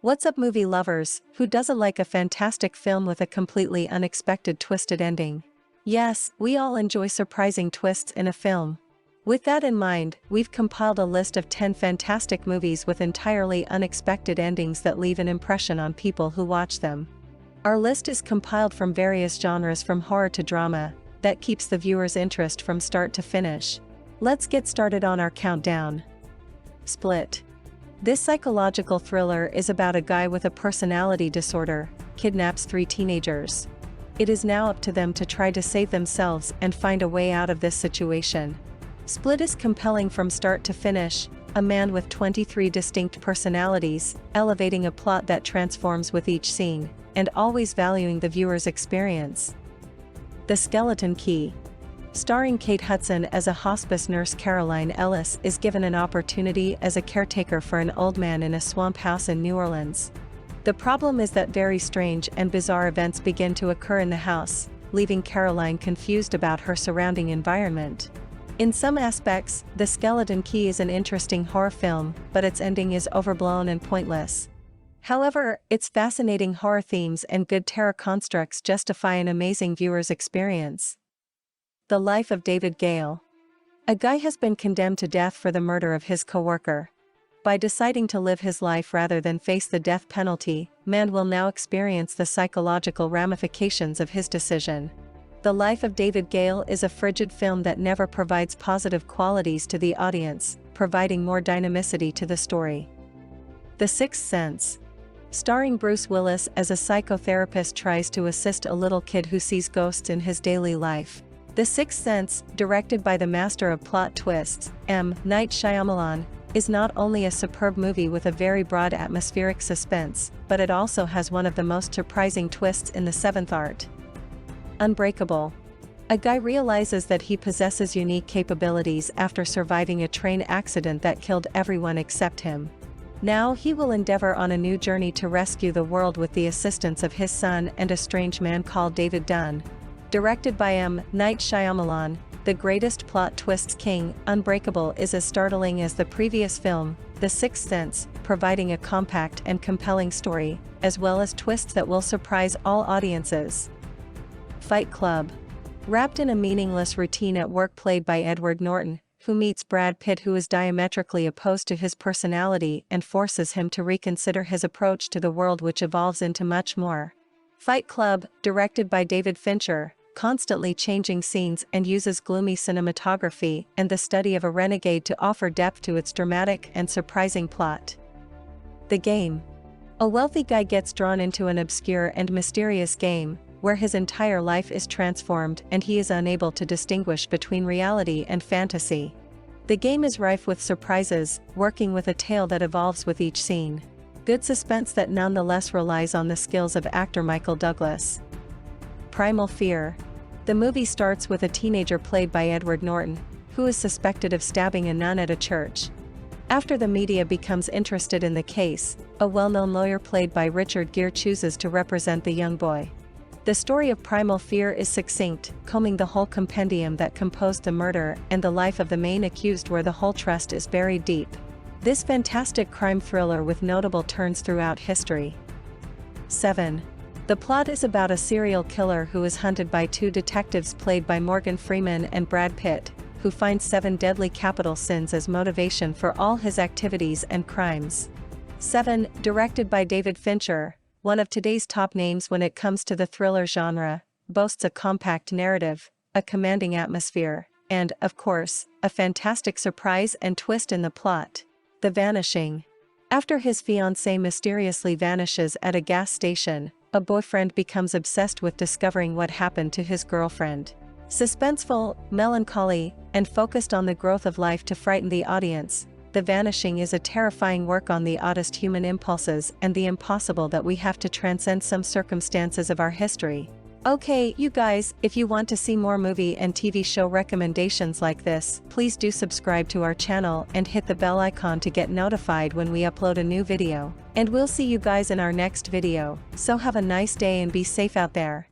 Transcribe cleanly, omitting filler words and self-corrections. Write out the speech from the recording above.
What's up, movie lovers? Who doesn't like a fantastic film with a completely unexpected twisted ending? Yes, we all enjoy surprising twists in a film. With that in mind, we've compiled a list of 10 fantastic movies with entirely unexpected endings that leave an impression on people who watch them. Our list is compiled from various genres from horror to drama, that keeps the viewer's interest from start to finish. Let's get started on our countdown. Split. This psychological thriller is about a guy with a personality disorder, kidnaps 3 teenagers. It is now up to them to try to save themselves and find a way out of this situation. Split is compelling from start to finish, a man with 23 distinct personalities, elevating a plot that transforms with each scene, and always valuing the viewer's experience. The Skeleton Key. Starring Kate Hudson as a hospice nurse, Caroline Ellis is given an opportunity as a caretaker for an old man in a swamp house in New Orleans. The problem is that very strange and bizarre events begin to occur in the house, leaving Caroline confused about her surrounding environment. In some aspects, The Skeleton Key is an interesting horror film, but its ending is overblown and pointless. However, its fascinating horror themes and good terror constructs justify an amazing viewer's experience. The Life of David Gale. A guy has been condemned to death for the murder of his coworker. By deciding to live his life rather than face the death penalty, man will now experience the psychological ramifications of his decision. The Life of David Gale is a frigid film that never provides positive qualities to the audience, providing more dynamicity to the story. The Sixth Sense. Starring Bruce Willis as a psychotherapist tries to assist a little kid who sees ghosts in his daily life. The Sixth Sense, directed by the master of plot twists, M. Night Shyamalan, is not only a superb movie with a very broad atmospheric suspense, but it also has one of the most surprising twists in the seventh art. Unbreakable. A guy realizes that he possesses unique capabilities after surviving a train accident that killed everyone except him. Now he will endeavor on a new journey to rescue the world with the assistance of his son and a strange man called David Dunn. Directed by M. Night Shyamalan, the greatest plot twists king, Unbreakable is as startling as the previous film, The Sixth Sense, providing a compact and compelling story, as well as twists that will surprise all audiences. Fight Club. Wrapped in a meaningless routine at work played by Edward Norton, who meets Brad Pitt, who is diametrically opposed to his personality and forces him to reconsider his approach to the world, which evolves into much more. Fight Club, directed by David Fincher, constantly changing scenes and uses gloomy cinematography and the study of a renegade to offer depth to its dramatic and surprising plot. The Game. A wealthy guy gets drawn into an obscure and mysterious game, where his entire life is transformed and he is unable to distinguish between reality and fantasy. The game is rife with surprises, working with a tale that evolves with each scene. Good suspense that nonetheless relies on the skills of actor Michael Douglas. Primal Fear. The movie starts with a teenager played by Edward Norton, who is suspected of stabbing a nun at a church. After the media becomes interested in the case, a well-known lawyer played by Richard Gere chooses to represent the young boy. The story of Primal Fear is succinct, combing the whole compendium that composed the murder and the life of the main accused, where the whole trust is buried deep. This fantastic crime thriller with notable turns throughout history. 7. The plot is about a serial killer who is hunted by 2 detectives played by Morgan Freeman and Brad Pitt, who find 7 deadly capital sins as motivation for all his activities and crimes. 7. Directed by David Fincher, one of today's top names when it comes to the thriller genre, boasts a compact narrative, a commanding atmosphere, and, of course, a fantastic surprise and twist in the plot. The Vanishing. After his fiancée mysteriously vanishes at a gas station, a boyfriend becomes obsessed with discovering what happened to his girlfriend. Suspenseful, melancholy, and focused on the growth of life to frighten the audience, The Vanishing is a terrifying work on the oddest human impulses and the impossible that we have to transcend some circumstances of our history. Okay, you guys, if you want to see more movie and TV show recommendations like this, please do subscribe to our channel and hit the bell icon to get notified when we upload a new video. And we'll see you guys in our next video, so have a nice day and be safe out there.